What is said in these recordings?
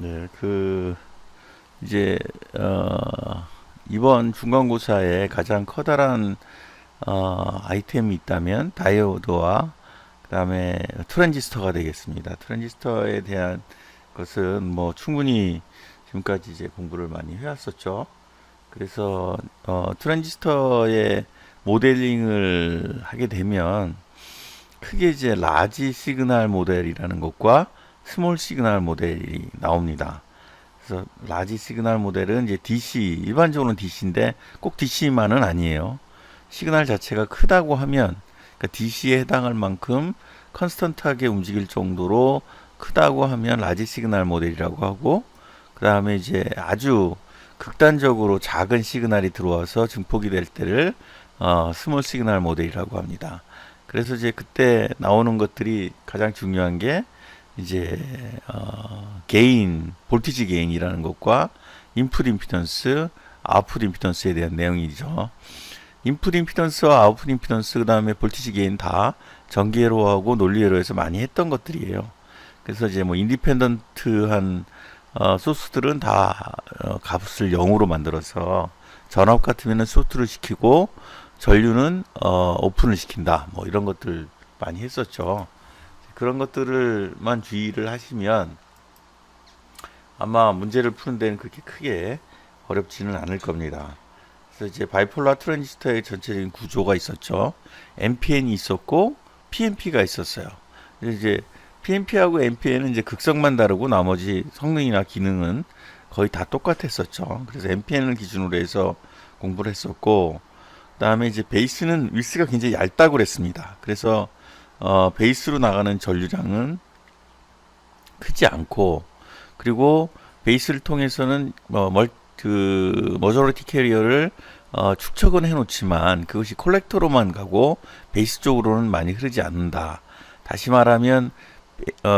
네, 이제 이번 중간고사에 가장 커다란 아이템이 있다면 다이오드와 그다음에 트랜지스터가 되겠습니다. 트랜지스터에 대한 것은 뭐 충분히 지금까지 이제 공부를 많이 해왔었죠. 그래서 트랜지스터의 모델링을 하게 되면 크게 이제 라지 시그널 모델이라는 것과 스몰 시그널 모델이 나옵니다. 그래서 라지 시그널 모델은 이제 DC, 일반적으로는 DC인데 꼭 DC만은 아니에요. 시그널 자체가 크다고 하면, 그러니까 DC에 해당할 만큼 컨스턴트하게 움직일 정도로 크다고 하면 라지 시그널 모델이라고 하고, 그 다음에 이제 아주 극단적으로 작은 시그널이 들어와서 증폭이 될 때를 스몰 시그널 모델이라고 합니다. 그래서 이제 그때 나오는 것들이 가장 중요한 게 이제 게인, 볼티지 게인이라는 것과 인풋 임피던스, 아웃풋 임피던스에 대한 내용이죠. 인풋 임피던스와 아웃풋 임피던스, 그 다음에 볼티지 게인 다 전기회로하고 논리회로에서 많이 했던 것들이에요. 그래서 이제 뭐 인디펜던트한 소스들은 다 값을 0으로 만들어서 전압 같으면 소트를 시키고 전류는 오픈을 시킨다. 뭐 이런 것들 많이 했었죠. 그런 것들을만 주의를 하시면 아마 문제를 푸는 데는 그렇게 크게 어렵지는 않을 겁니다. 그래서 이제 바이폴라 트랜지스터의 전체적인 구조가 있었죠. NPN이 있었고 PNP가 있었어요. 그래서 이제 PNP하고 NPN은 이제 극성만 다르고 나머지 성능이나 기능은 거의 다 똑같았었죠. 그래서 NPN을 기준으로 해서 공부를 했었고, 그다음에 이제 베이스는 윌스가 굉장히 얇다고 그랬습니다. 그래서 베이스로 나가는 전류량은 크지 않고, 그리고 베이스를 통해서는 머저리티 캐리어를 축적은 해놓지만 그것이 콜렉터로만 가고 베이스 쪽으로는 많이 흐르지 않는다. 다시 말하면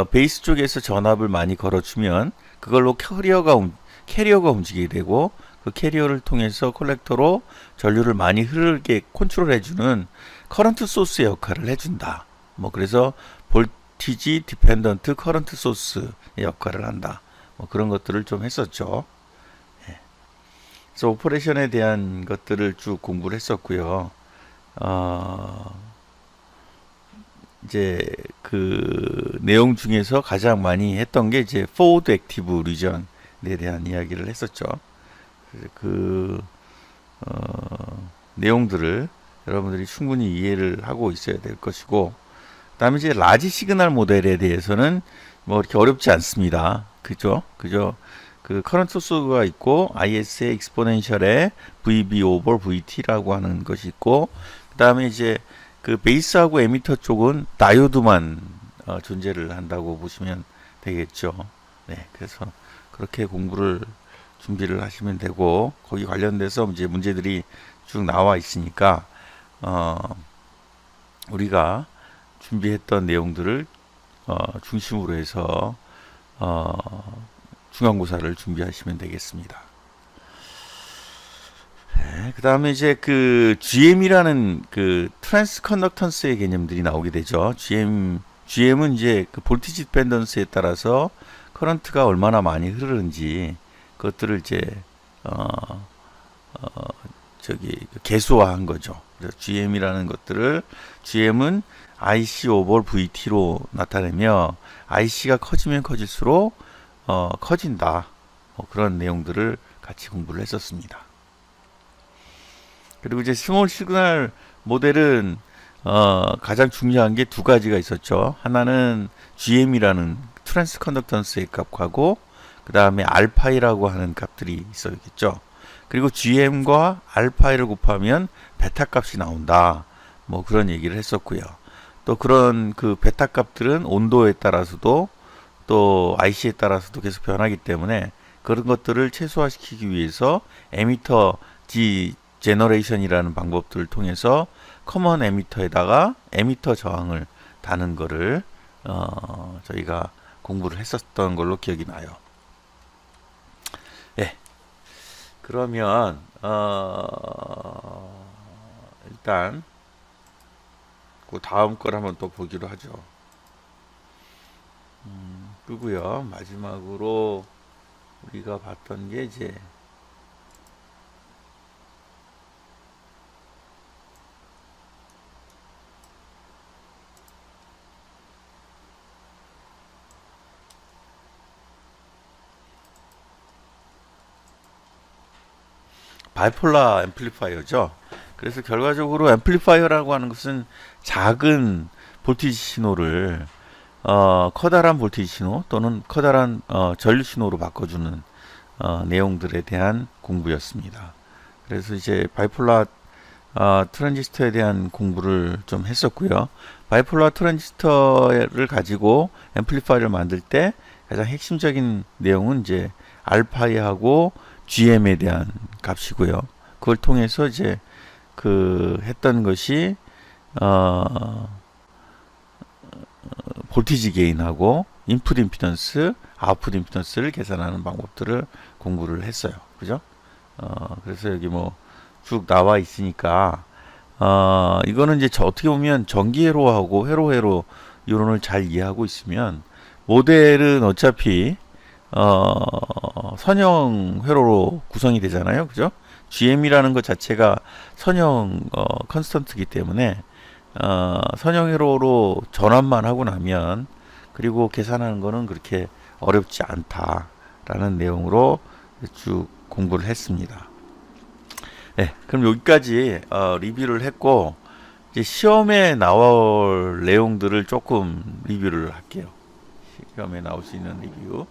베이스 쪽에서 전압을 많이 걸어주면 그걸로 캐리어가 움직이게 되고, 그 캐리어를 통해서 콜렉터로 전류를 많이 흐르게 컨트롤해주는 커런트 소스의 역할을 해준다. 뭐 그래서 볼티지 디펜던트 커런트 소스의 역할을 한다. 뭐 그런 것들을 좀 했었죠. 예. 그래서 오퍼레이션에 대한 것들을 쭉 공부를 했었고요. 이제 그 내용 중에서 가장 많이 했던 게 이제 포워드 액티브 리전에 대한 이야기를 했었죠. 그래서 내용들을 여러분들이 충분히 이해를 하고 있어야 될 것이고, 그다음에 이제 라지 시그널 모델에 대해서는 뭐 이렇게 어렵지 않습니다. 그죠? 그죠? 그 커런트 소스가 있고 IS의 익스포넨셜에 VB 오버 VT라고 하는 것이 있고, 그다음에 이제 그 베이스하고 에미터 쪽은 다이오드만 존재를 한다고 보시면 되겠죠. 네, 그래서 그렇게 공부를 준비를 하시면 되고, 거기 관련돼서 이제 문제들이 쭉 나와 있으니까 우리가 준비했던 내용들을 중심으로 해서 중간고사를 준비하시면 되겠습니다. 네, 그 다음에 이제 그 GM이라는 그 트랜스 컨덕턴스의 개념들이 나오게 되죠. GM은 이제 그 볼티지 디펜던스에 따라서 커런트가 얼마나 많이 흐르는지 그것들을 이제 어, 어, 개수화한 거죠. 그래서 GM은 IC 오버 VT로 나타내며 IC가 커지면 커질수록 커진다. 뭐 그런 내용들을 같이 공부를 했었습니다. 그리고 이제 스몰 시그널 모델은 가장 중요한 게 두 가지가 있었죠. 하나는 GM이라는 트랜스 컨덕턴스의 값하고, 그 다음에 알파이라고 하는 값들이 있어야겠죠. 그리고 GM과 알파이를 곱하면 베타 값이 나온다. 뭐 그런 얘기를 했었고요. 또 그런 그 베타 값들은 온도에 따라서도 또 IC에 따라서도 계속 변하기 때문에 그런 것들을 최소화시키기 위해서 에미터 제너레이션이라는 방법들을 통해서 커먼 에미터에다가 에미터 저항을 다는 거를 저희가 공부를 했었던 걸로 기억이 나요. 예. 그러면 일단 그 다음 걸 한번 또 보기로 하죠. 끄고요. 마지막으로 우리가 봤던 게 이제 바이폴라 앰플리파이어죠. 그래서 결과적으로 앰플리파이어라고 하는 것은 작은 볼티지 신호를 커다란 볼티지 신호 또는 커다란 전류 신호로 바꿔주는 내용들에 대한 공부였습니다. 그래서 이제 바이폴라 트랜지스터에 대한 공부를 좀 했었고요. 바이폴라 트랜지스터를 가지고 앰플리파이어를 만들 때 가장 핵심적인 내용은 이제 알파이하고 GM에 대한 값이고요. 그걸 통해서 이제 그 했던 것이 볼티지 게인하고 인풋 임피던스, 아웃풋 임피던스를 계산하는 방법들을 공부를 했어요. 그죠? 그래서 여기 뭐 쭉 나와 있으니까 이거는 이제 어떻게 보면 전기 회로하고 회로 이론을 잘 이해하고 있으면 모델은 어차피 선형 회로로 구성이 되잖아요. 그죠? GM이라는 것 자체가 선형 컨스턴트이기 때문에 선형 회로로 전환만 하고 나면 그리고 계산하는 거는 그렇게 어렵지 않다라는 내용으로 쭉 공부를 했습니다. 네, 그럼 여기까지 리뷰를 했고 이제 시험에 나올 내용들을 조금 리뷰를 할게요. 시험에 나올 수 있는 리뷰.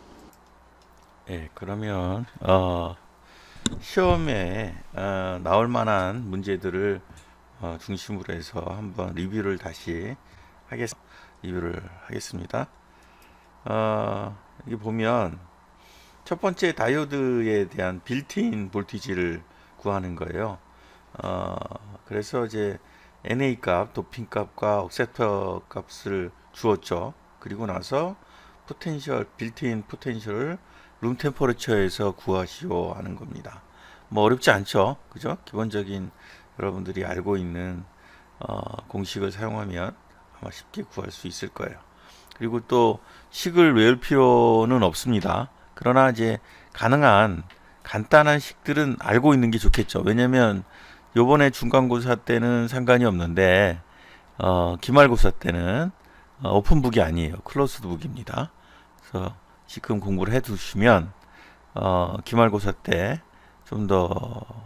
네, 그러면 시험에 나올 만한 문제들을 중심으로 해서 한번 리뷰를 다시 리뷰를 하겠습니다. 여기 보면 첫 번째 다이오드에 대한 빌트인 볼티지를 구하는 거예요. 그래서 이제 NA 값, 도핑 값과 억셉터 값을 주었죠. 그리고 나서 포텐셜, 빌트인 포텐셜을 룸 템퍼러처에서 구하시오 하는 겁니다. 뭐 어렵지 않죠. 그죠? 기본적인 여러분들이 알고 있는 공식을 사용하면 아마 쉽게 구할 수 있을 거예요. 그리고 또 식을 외울 필요는 없습니다. 그러나 이제 가능한 간단한 식들은 알고 있는 게 좋겠죠. 왜냐면 요번에 중간고사 때는 상관이 없는데 기말고사 때는 오픈북이 아니에요. 클로스드북입니다. 그래서 지금 공부를 해 두시면 기말고사 때 좀 더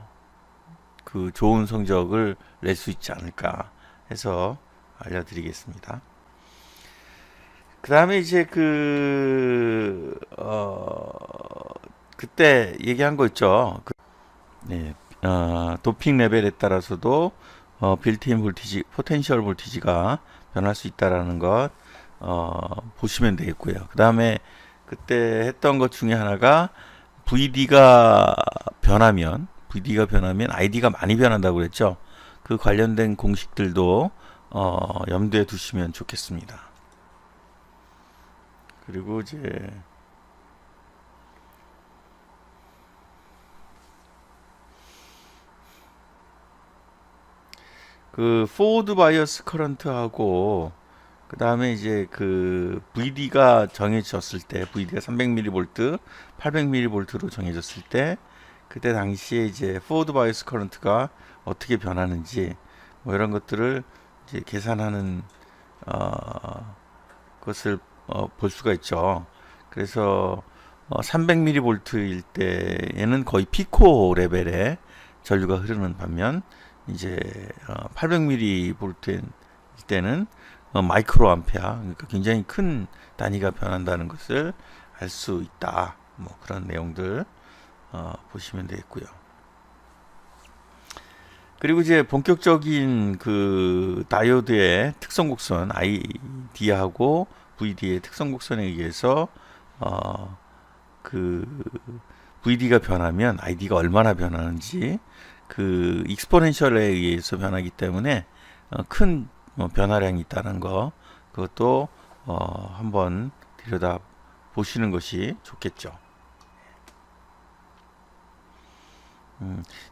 그 좋은 성적을 낼 수 있지 않을까 해서 알려드리겠습니다. 그 다음에 이제 그때 얘기한 거 있죠. 네, 도핑 레벨에 따라서도 빌트인 볼티지, 포텐셜 볼티지가 변할 수 있다라는 것 보시면 되겠고요. 그 다음에 그때 했던 것 중에 하나가 VD가 변하면 ID가 많이 변한다고 그랬죠. 그 관련된 공식들도 염두에 두시면 좋겠습니다. 그리고 이제 그 포워드 바이어스 커런트하고 그 다음에 이제 그 VD가 정해졌을 때 VD가 300mV, 800mV로 정해졌을 때 그때 당시에 이제 포워드 바이어스 커런트가 어떻게 변하는지 뭐 이런 것들을 이제 계산하는 것을 볼 수가 있죠. 그래서 300mV일 때에는 거의 피코 레벨의 전류가 흐르는 반면 이제 800mV일 때는 마이크로 암페어, 그러니까 굉장히 큰 단위가 변한다는 것을 알 수 있다. 뭐 그런 내용들 보시면 되겠고요. 그리고 이제 본격적인 그 다이오드의 특성 곡선 ID하고 VD의 특성 곡선에 의해서 그 VD가 변하면 ID가 얼마나 변하는지 그 익스포넨셜에 의해서 변하기 때문에 큰 변화량이 있다는 거 그것도 한번 들여다 보시는 것이 좋겠죠.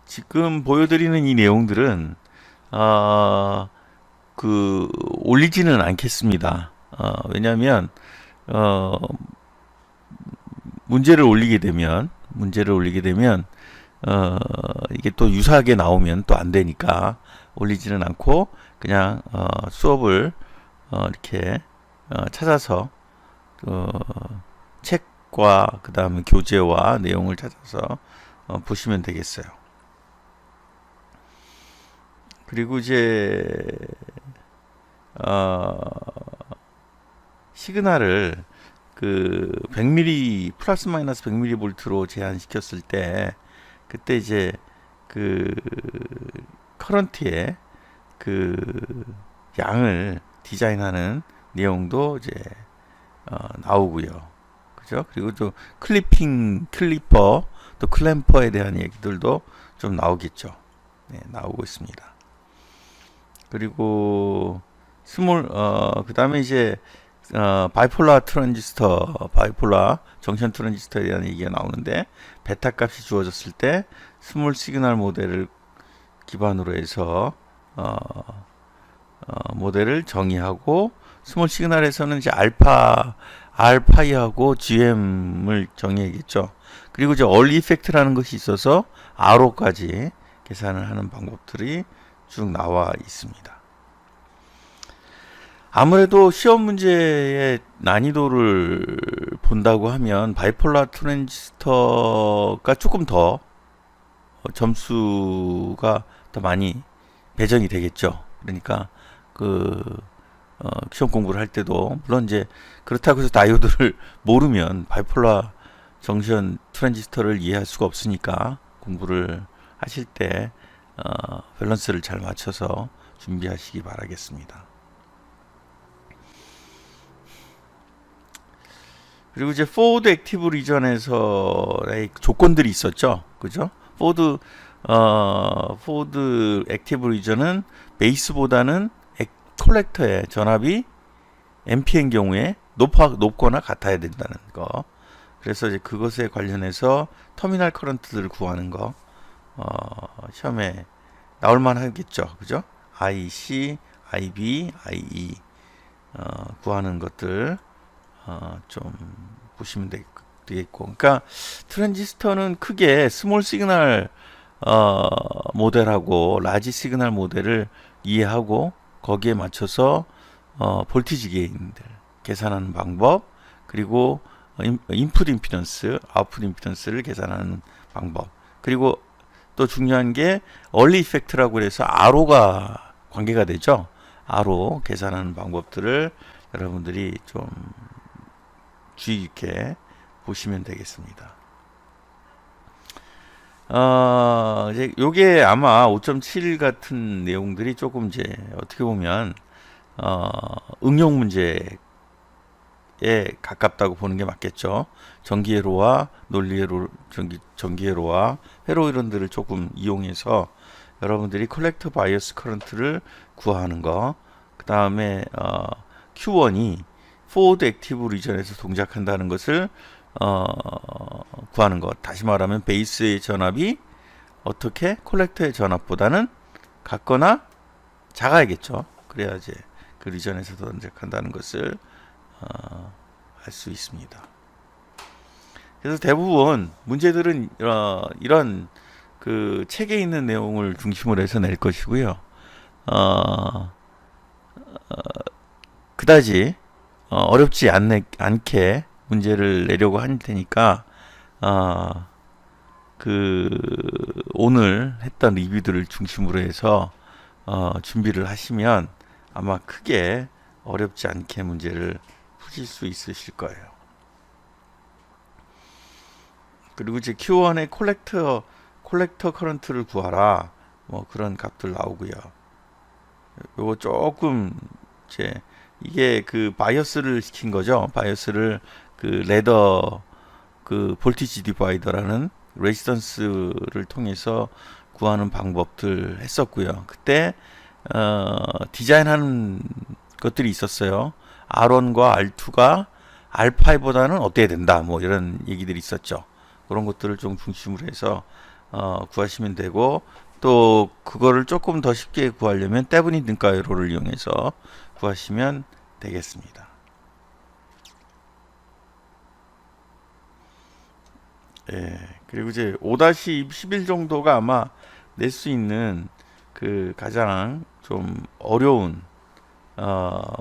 지금 보여드리는 이 내용들은 그 올리지는 않겠습니다. 왜냐하면 문제를 올리게 되면 이게 또 유사하게 나오면 또 안 되니까 올리지는 않고 그냥 수업을 이렇게 찾아서 책과 그 다음에 교재와 내용을 찾아서 보시면 되겠어요. 그리고 이제 시그널을 그 100mA 플러스 마이너스 100mV로 제한시켰을 때 그때 이제 그 커런트의 그 양을 디자인하는 내용도 이제 나오고요. 그죠? 그리고 또 클리퍼, 또 클램퍼에 대한 얘기들도 좀 나오겠죠. 네, 나오고 있습니다. 그리고 그 다음에 이제 바이폴라 정션 트랜지스터에 대한 얘기가 나오는데 베타 값이 주어졌을 때 스몰 시그널 모델을 기반으로 해서 모델을 정의하고 스몰 시그널에서는 이제 알파이하고 GM을 정의하겠죠. 그리고 이제 얼리 이펙트라는 것이 있어서 RO까지 계산을 하는 방법들이 쭉 나와 있습니다. 아무래도 시험 문제의 난이도를 본다고 하면 바이폴라 트랜지스터가 조금 더 점수가 더 많이 배정이 되겠죠. 그러니까 시험 공부를 할 때도 물론 이제 그렇다고 해서 다이오드를 모르면 바이폴라 정션 트랜지스터를 이해할 수가 없으니까 공부를 하실 때 밸런스를 잘 맞춰서 준비하시기 바라겠습니다. 그리고 이제 포워드 액티브 리전에서의 조건들이 있었죠. 그죠? 포워드 액티브 리전은 베이스보다는 콜렉터의 전압이 MP인 경우에 높거나 같아야 된다는 거. 그래서 이제 그것에 관련해서 터미널 커런트들을 구하는 거 시험에 나올만 하겠죠. 그죠? IC, IB, IE 구하는 것들 좀 보시면 되겠고, 그러니까 트랜지스터는 크게 스몰 시그널 모델하고 라지 시그널 모델을 이해하고 거기에 맞춰서 볼티지 게인들 계산하는 방법, 그리고 인풋 임피던스, 아웃풋 임피던스를 계산하는 방법, 그리고 또 중요한 게 얼리 이펙트라고 해서 RO가 관계가 되죠. RO 계산하는 방법들을 여러분들이 좀 주의 깊게 보시면 되겠습니다. 이제 요게 아마 5.7 같은 내용들이 조금 이제 어떻게 보면 응용 문제에 가깝다고 보는 게 맞겠죠. 전기회로와 논리회로, 전기회로와 회로 이론들을 조금 이용해서 여러분들이 컬렉터 바이어스 커런트를 구하는 거, 그 다음에 Q1이 포워드 액티브 리전에서 동작한다는 것을 구하는 것. 다시 말하면 베이스의 전압이 어떻게 콜렉터의 전압보다는 같거나 작아야겠죠. 그래야 이제 그 리전에서 동작한다는 것을 알 수 있습니다. 그래서 대부분 문제들은 이런 그 책에 있는 내용을 중심으로 해서 낼 것이고요. 그다지 어렵지 않게 문제를 내려고 할 테니까 오늘 했던 리뷰들을 중심으로 해서 준비를 하시면 아마 크게 어렵지 않게 문제를 푸실 수 있으실 거예요. 그리고 이제 Q1의 콜렉터 커런트를 구하라, 뭐 그런 값들 나오고요. 요거 조금 이게 그 바이어스를 시킨 거죠. 바이어스를 그 레더 그 볼티지 디바이더라는 레지스턴스를 통해서 구하는 방법들 했었고요. 그때 디자인하는 것들이 있었어요. R1과 R2가 R5보다는 어때야 된다, 뭐 이런 얘기들이 있었죠. 그런 것들을 좀 중심으로 해서 구하시면 되고, 또 그거를 조금 더 쉽게 구하려면 떼분이 등가회로를 이용해서 구하시면 되겠습니다. 예, 그리고 이제 5-11 정도가 아마 낼 수 있는 그 가장 좀 어려운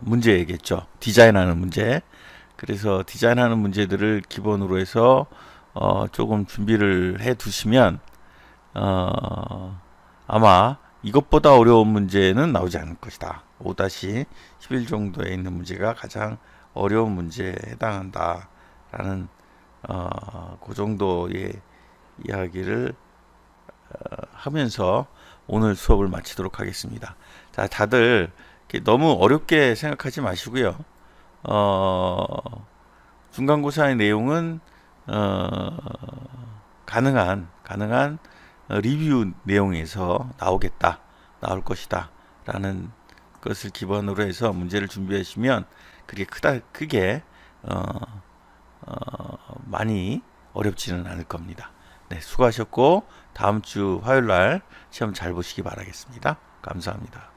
문제겠죠. 디자인하는 문제. 그래서 디자인하는 문제들을 기본으로 해서 조금 준비를 해 두시면 아마 이것보다 어려운 문제는 나오지 않을 것이다. 5-11 정도에 있는 문제가 가장 어려운 문제에 해당한다라는 그 정도의 이야기를 하면서 오늘 수업을 마치도록 하겠습니다. 자, 다들 이렇게 너무 어렵게 생각하지 마시고요. 중간고사의 내용은 가능한 리뷰 내용에서 나올 것이다 라는 것을 기반으로 해서 문제를 준비하시면 그게 크게 많이 어렵지는 않을 겁니다. 네, 수고하셨고 다음 주 화요일 날 시험 잘 보시기 바라겠습니다. 감사합니다.